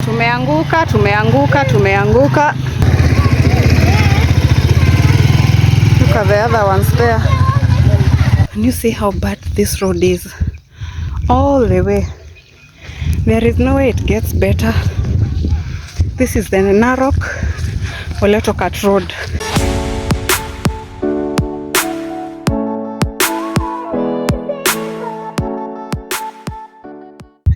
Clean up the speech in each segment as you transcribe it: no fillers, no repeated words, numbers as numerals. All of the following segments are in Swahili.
Tumeanguka, tumeanguka, tumeanguka. Look at the other ones there. Can you see how bad this road is? All the way. There is no way it gets better. This is the Narok Oletokat Road.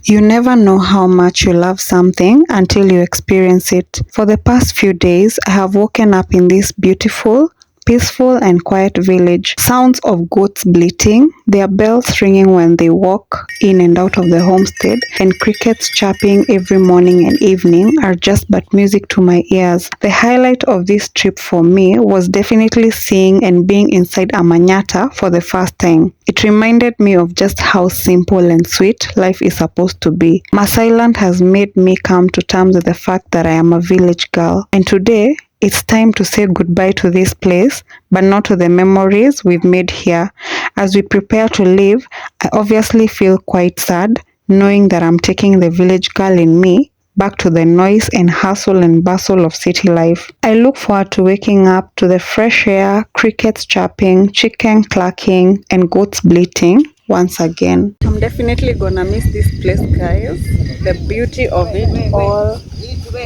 You never know how much you love something until you experience it. For the past few days, I have woken up in this beautiful, peaceful and quiet village. Sounds of goats bleating, their bells ringing when they walk in and out of the homestead, and crickets chirping every morning and evening are just but music to my ears. The highlight of this trip for me was definitely seeing and being inside a Manyatta for the first time. It reminded me of just how simple and sweet life is supposed to be. Maasai Land has made me come to terms with the fact that I am a village girl, and today it's time to say goodbye to this place, but not to the memories we've made here. As we prepare to leave, I obviously feel quite sad, knowing that I'm taking the village girl in me back to the noise and hustle and bustle of city life. I look forward to waking up to the fresh air, crickets chirping, chicken clucking, and goats bleating once again. I'm definitely gonna miss this place, guys. The beauty of it all,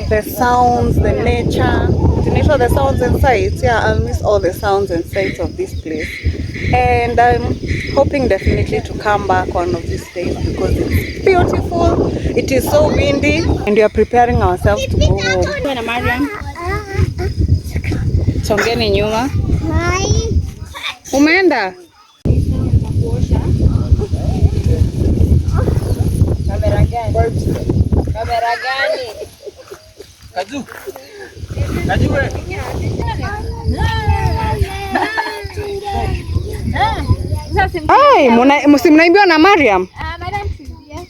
the sounds, the nature, the sounds and sights. Yeah, I'll miss all the sounds and sights of this place. And I'm hoping definitely to come back one of these days because it's beautiful. It is so windy and we are preparing ourselves to go home. Mariam, songeni nyuma. Umeenda? Kamera gani? Kaju. Kaju wewe. Ai, mnaimbiwa na Mariam? Madam Sylvia.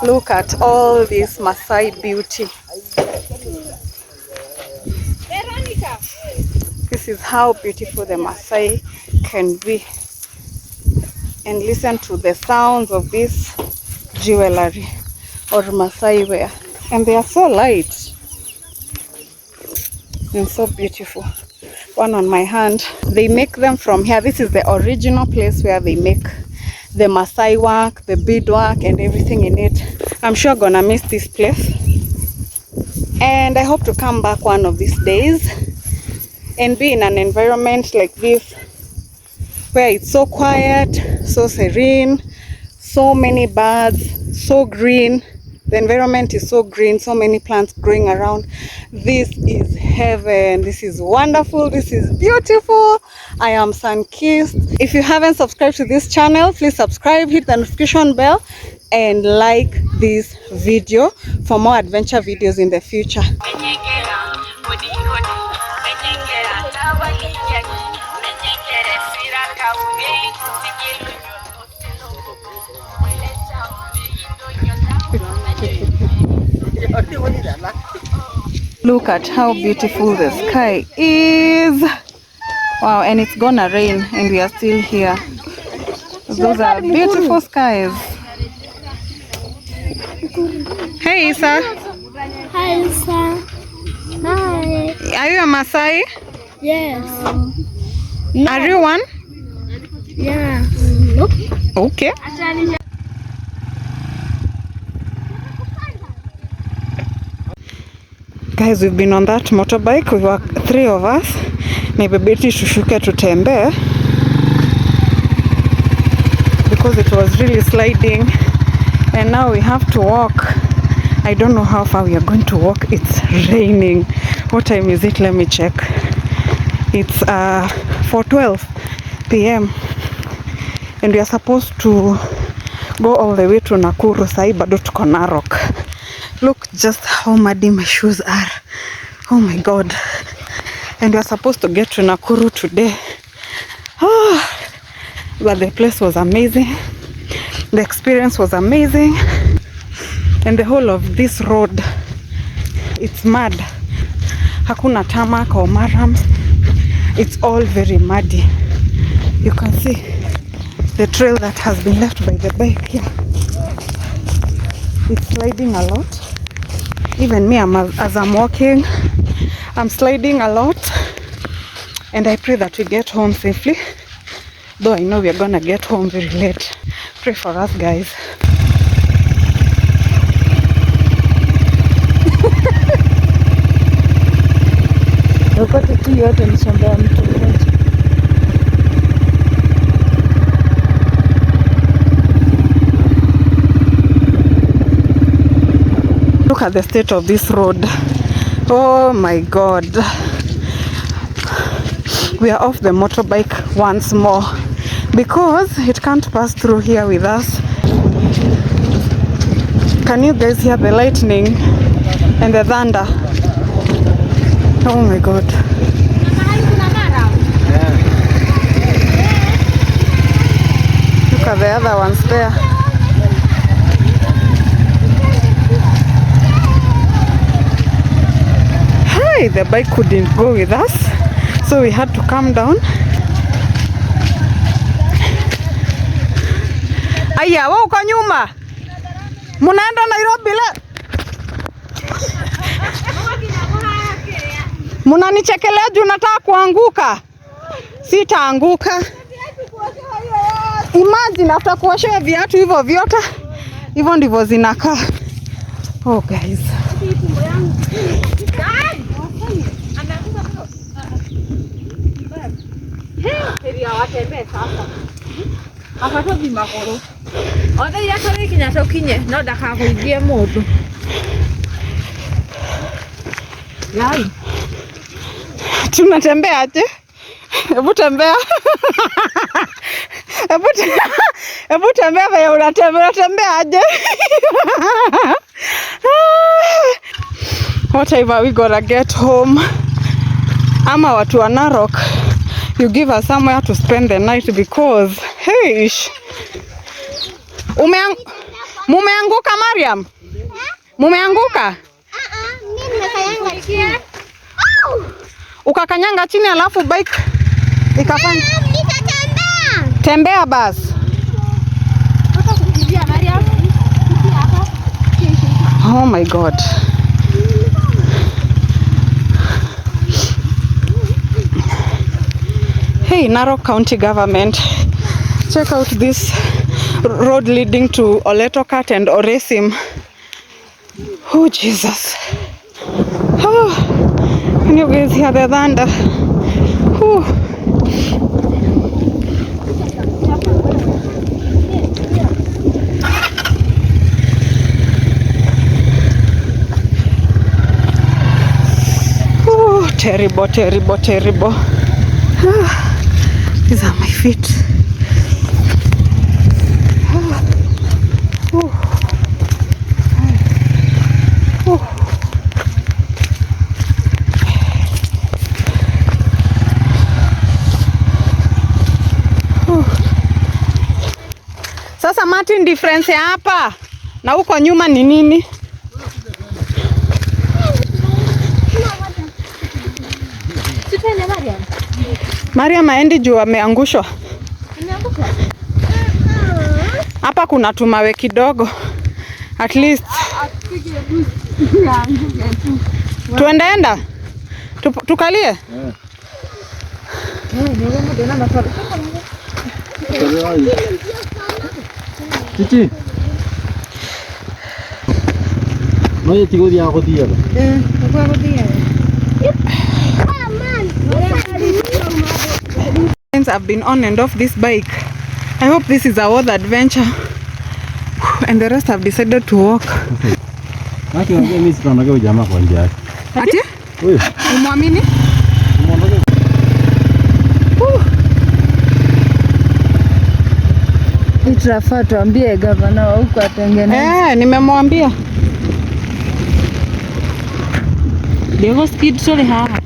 Look at all this Maasai beauty. This is how beautiful the Maasai can be. And listen to the sounds of this jewelry or Maasai wear. And they are so light and so beautiful. One on my hand. They make them from here. This is the original place where they make the Maasai work, the beadwork and everything in it. I'm sure I'm gonna miss this place. And I hope to come back one of these days and be in an environment like this where it's so quiet, so serene, so many birds, so green. The environment is so green, so many plants growing around. This is heaven. This is wonderful. This is beautiful. I am sun-kissed. If you haven't subscribed to this channel, please subscribe, hit the notification bell, and like this video for more adventure videos in the future. Look at how beautiful the sky is. Wow, and it's gonna rain and we are still here. Those are beautiful skies. Hey Isa. Hi Isa. Hi. Are you a Maasai? Yes. Are you one? Yeah. Nope. Okay. Guys, we've been on that motorbike. We were 3 of us. Naibebeti tushuke tutembe because it was really sliding and now we have to walk. I don't know how far we are going to walk. It's raining. What time is it? Let me check. It's 4:12 p.m. and we are supposed to go all the way to Nakuru. Sai bado tuko Narok. Look just how muddy my shoes are. Oh my god. And we are supposed to get to Nakuru today. Oh, but the place was amazing. The experience was amazing. And the whole of this road It's mud. Hakuna tarmac or marams. It's all very muddy. You can see the trail that has been left by the bike here. It's sliding a lot. Even me, as I'm walking, I'm sliding a lot. And I pray that we get home safely. Though I know we are gonna get home very late. Pray for us, guys. Yokote tu yote ni shamba ya mtu mmoja. Look at the state of this road. Oh my God. We are off the motorbike once more because it can't pass through here with us. Can you guys hear the lightning and the thunder? Oh my God. Look at the other ones there. Hey, the bike couldn't go with us, so we had to come down. Aya, wewe uko nyuma. Munaenda Nairobi le? Munanichekelea juu nataka kuanguka. Sitaanguka. Imagine after kuosha viatu hivyo vyote. Hivyo ndivyo zinakaa. Oh guys. Tunatembea aje? Hebu tembea. Hebu tembea vile unatembea aje? Whatever, we gotta get home. Ama watu wa Narok, you give us somewhere to spend the night because hey, mumeanguka Mariam? Mumeanguka? Mimi nimekanyanga chini. Ukakanyanga chini alafu bike ikafanya. Nitatembea. Tembea basi. Oh my God. Hey, Narok County government, check out this road leading to Oletokat and Oresim. Oh Jesus. Oh, can you guys hear the thunder? Oh. Oh, terrible, terrible, terrible. Ah. These are my feet. Oh. Oh. Oh. Sasa Martin, difference ya hapa na huko nyuma ni nini? Mariam aendi juu ameangushwa. Hapa kuna tumawe kidogo. At least. Tuendeenda? Tukalie? Cici. Noi ti godi a godire. I've been on and off this bike. I hope this is a worth adventure. And the rest have decided to walk. Maki wange mimi sitaondoka jamaa kwa njia yake. Ati? Wewe. Umwamini? Umeondoka. Itrafaa tuambie gavana wa huko atengeneze. Nimemwambia. Leo skid sole haha.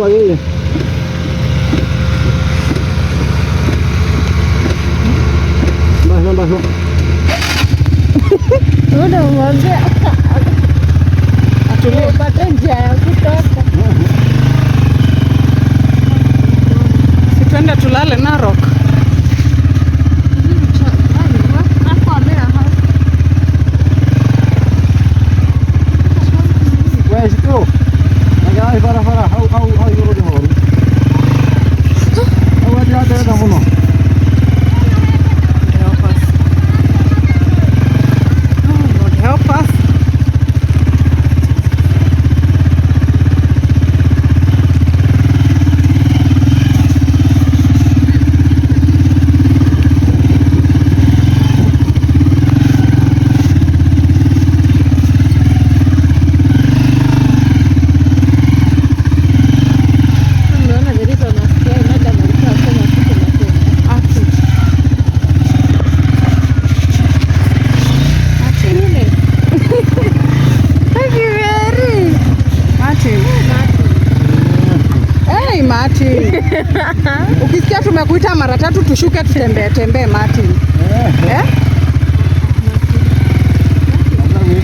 Yeye. ndio. Unamwambia atulie pata njia ya kutoka. Si twende tulale Narok. Where's it go? Nagai fara how you road hor. How are you there hono? Help us. Oh, Lord, help us. Unaona gari za nasikia inaenda na alikuwa asema kitu na tena. Hey Martin. Ukisikia tumekuita mara tatu tushuke tembee Martin. Eh?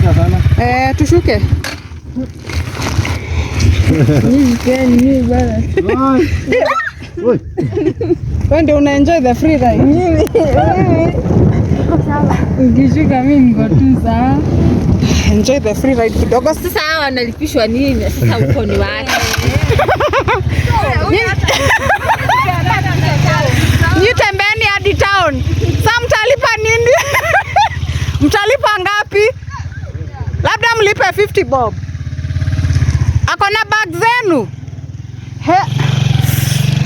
Sasa sana. Tushuke. Ni bana. Oi. Wewe ndio una enjoy the free ride. Ukishuka mimi niko tu sawa. Enjoy the free ride kidogo. Sasa hawa wanalipishwa nini? Sasa uko ni wapi? Nitembeni hadi town. Sasa mtalipa nini? Mtalipa ngapi? Labda mlipe 50 bob. Ako na bag zenu.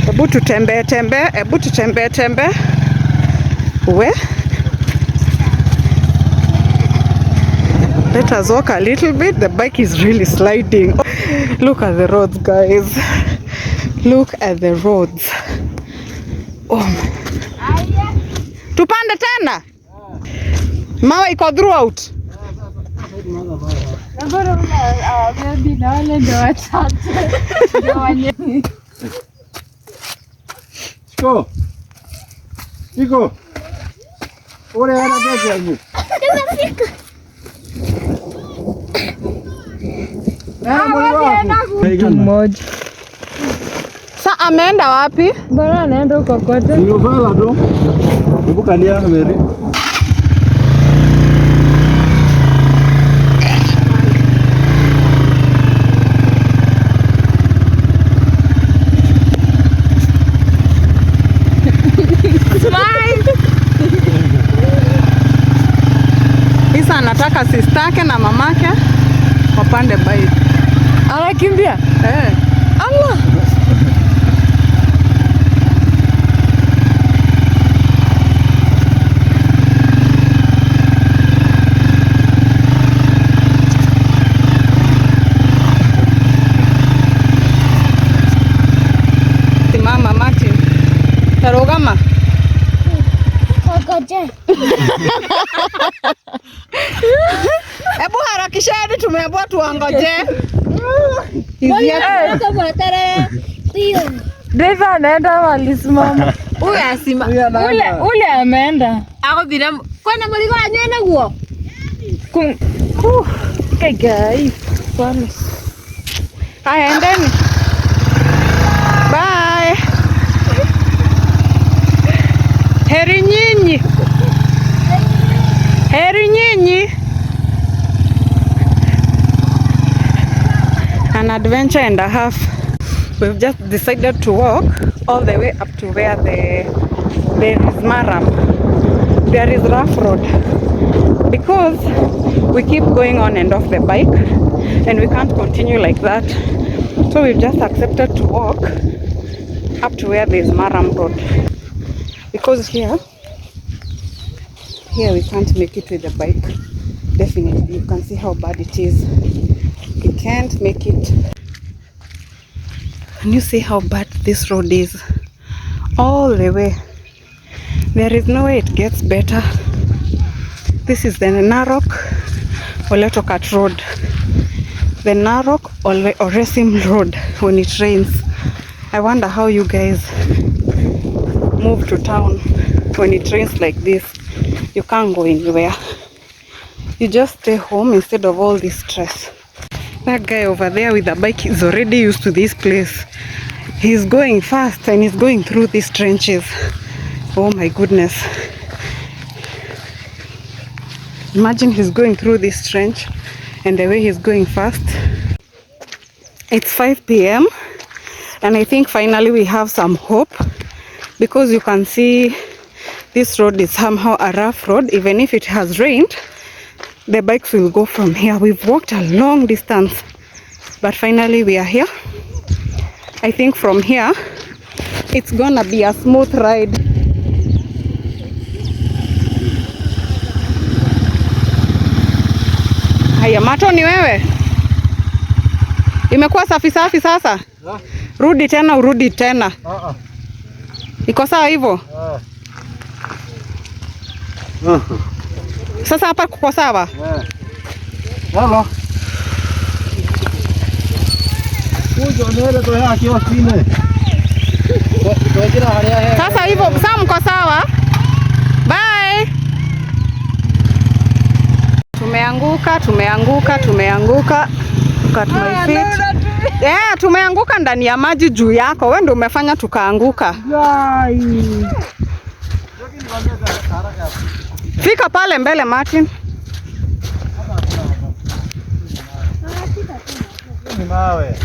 Hebu tutembee. We. Let us walk a little bit. The bike is really sliding. Look at the roads, guys. Look at the roads. Oh. Tupande tena. Mawe iko throughout. Baby na wale ndio wachache. Ndio wenye. Chico. Ore ana bega hiyo. Mtu mmoja. Sa ameenda wapi? Bora anaenda huko kote. Ndio vala tu. Hebu kalia Mary. Isa anataka sistake na mamake wapande bike. Anakimbia? Allah. Simama Martin. Tarogama. Ngoje. Hebu harakisheni, tumeambiwa tuangoje. Kama tare. Tio. Driver anaenda walisimama. Huyu asima. Ule ameenda. Ako bila kwani mligo anyene guo. Guys. Pole. Haya, endeni. Bye. Heri nyinyi. Heri nyinyi. An adventure and a half. We've just decided to walk all the way up to where there is Maram. There is rough road. Because we keep going on and off the bike and we can't continue like that. So we've just accepted to walk up to where there is Maram road. Because here we can't make it with the bike. Definitely, you can see how bad it is. We can't make it. Can you see how bad this road is? All the way. There is no way it gets better. This is the Narok Oletokat road. The Narok Oresim road when it rains. I wonder how you guys move to town when it rains like this. You can't go anywhere. You just stay home instead of all this stress. That guy over there with the bike is already used to this place. He's going fast and he's going through these trenches. Oh my goodness. Imagine he's going through this trench and the way he's going fast. It's 5 p.m. and I think finally we have some hope, because you can see this road is somehow a rough road. Even if it has rained, the bikes will go from here. We've walked a long distance, but finally we are here. I think from here it's gonna be a smooth ride. Haya, Mato ni wewe? Imekuwa safi safi sasa? Rudi tena, urudi tena. Iko sawa hivyo? Sasa hapa kuko sawa? Hello. Sasa hivyo, sasa mko sawa? Bye. Tumeanguka. Cut my feet. Yeah, tumeanguka ndani ya maji juu yako. Wewe ndio umefanya tukaanguka. Fika pale mbele Martin. Ni mawe.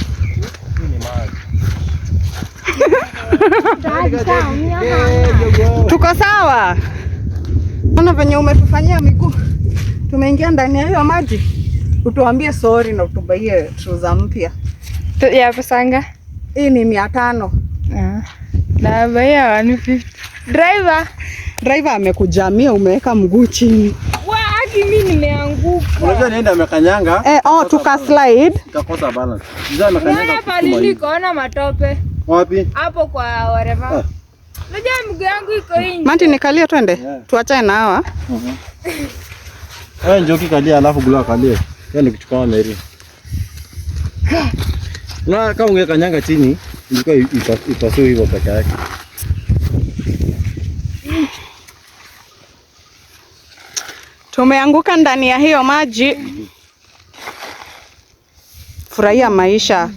Tuko sawa. Mbona venye umetufanyia miguu? Tumeingia ndani ya hiyo maji. Utuambie sorry na utubaie trouser mpya. Ya pesanga? Hii ni 500. Na baya 150. Driver amekujamia, umeweka mguu chini. Haki mimi nimeanguka. Unajua nienda amekanyanga. Tuka slide. Tukakosa balance. Ndio amekanyanga. Pale nilikoona matope. Wapi? Hapo kwa whatever. Unajua mguu yangu iko nje. Manti nikalia twende. Tuachane na hawa. Wewe njoo kikalia alafu Gulu kalie. Yaani kuchukua Mary. Na kama ungekanyanga chini, ilikuwa ipasue hivyo peke yake. Tumeanguka ndani ya hiyo maji. Furahia maisha.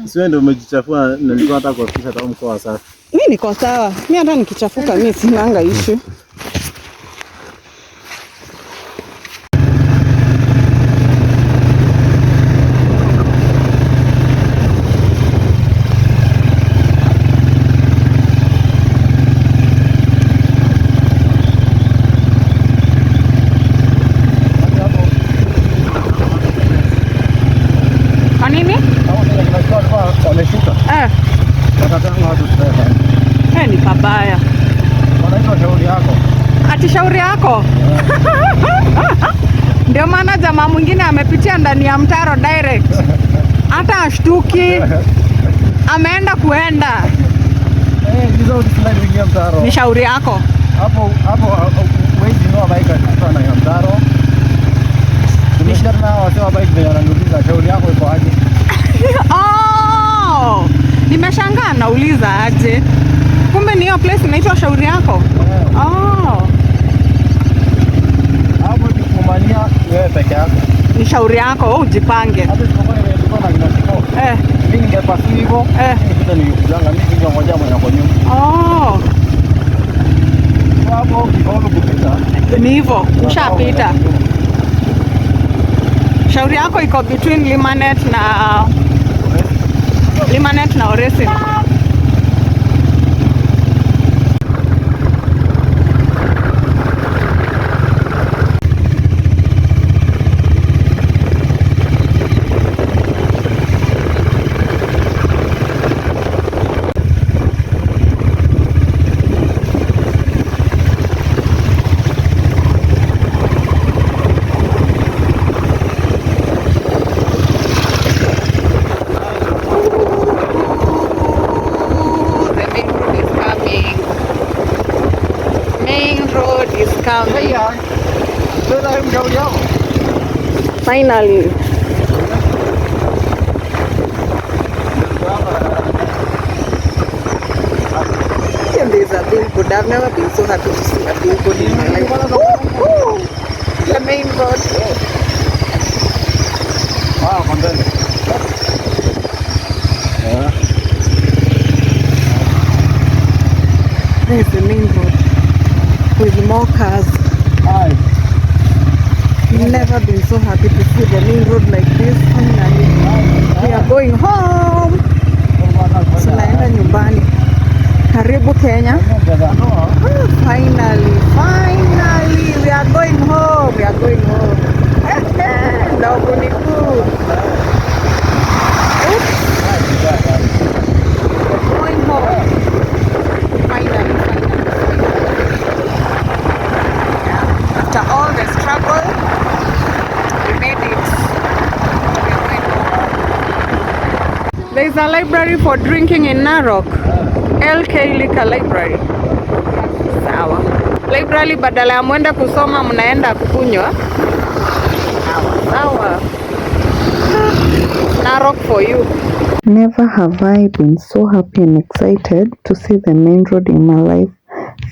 Sio ndio umejichafua, na nilikuwa hata kuhakikisha hata mkoa safi. Mimi niko sawa. Mimi hata nikichafuka mimi sinanga issue. Ni pabaya. Wanaitwa shauri yako. Ati shauri yako? Ndio maana jamaa mwingine amepitia ndani ya mtaro direct. Hata ashtuki. Ameenda kuenda. Hizo slide wingia mtaro. Ni shauri yako. Hapo wewe ndio bike sana ya mtaro. Nimeshikana nao wasema bike ndio wananiuliza shauri yako iko aje? Nimeshangaa nauliza aje. Kumbe ni hiyo place inaitwa shauri yako? Hapo tukumania wewe peke yako. Ni shauri yako, wewe ujipange. Hapo tuko na kinachiko. Mimi ningepasi hivyo. Nikita nikujanga mimi ningoja mwenye kwa nyuma. Hapo kidogo kupita. Ni hivyo, ushapita. Shauri yako iko between Limanet na Oresin. Finally. And there's a billboard I've never been so happy to see a billboard in my life. Woo! The main road. Wow, contento. There's the main road with more cars. Hi. Never been so happy to see the main road like this. Finally, we are going home. Tunaenda nyumbani. Karibu Kenya. Finally, we are going home. We are going home. Ndogo ni cool. Going home. Finally. After all the struggle, we made it. We are going home. There is a library for drinking in Narok. LK Liquor Library. Sawa. Library badala ya mwenda kusoma mnaenda kukunywa. Sawa. Narok for you. Never have I been so happy and excited to see the main road in my life.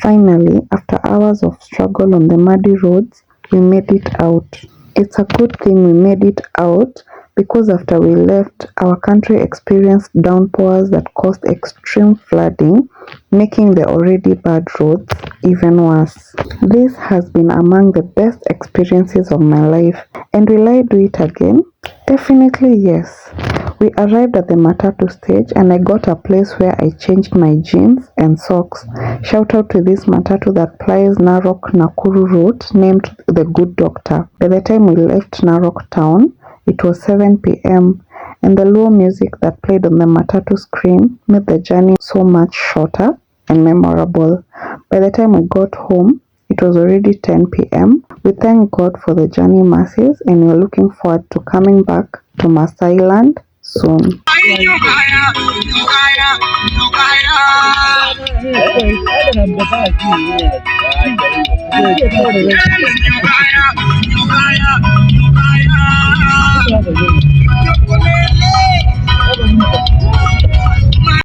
Finally, after hours of struggle on the muddy roads, we made it out. It's a good thing we made it out because after we left, our country experienced downpours that caused extreme flooding, making the already bad roads even worse. This has been among the best experiences of my life. And will I do it again? Definitely yes. We arrived at the Matatu stage and I got a place where I changed my jeans and socks. Shout out to this Matatu that plies Narok Nakuru route named The Good Doctor. By the time we left Narok town, it was 7 p.m. and the low music that played on the Matatu screen made the journey so much shorter and memorable. By the time we got home, it was already 10 p.m. We thank God for the journey masses and we're looking forward to coming back to Masai Land soon.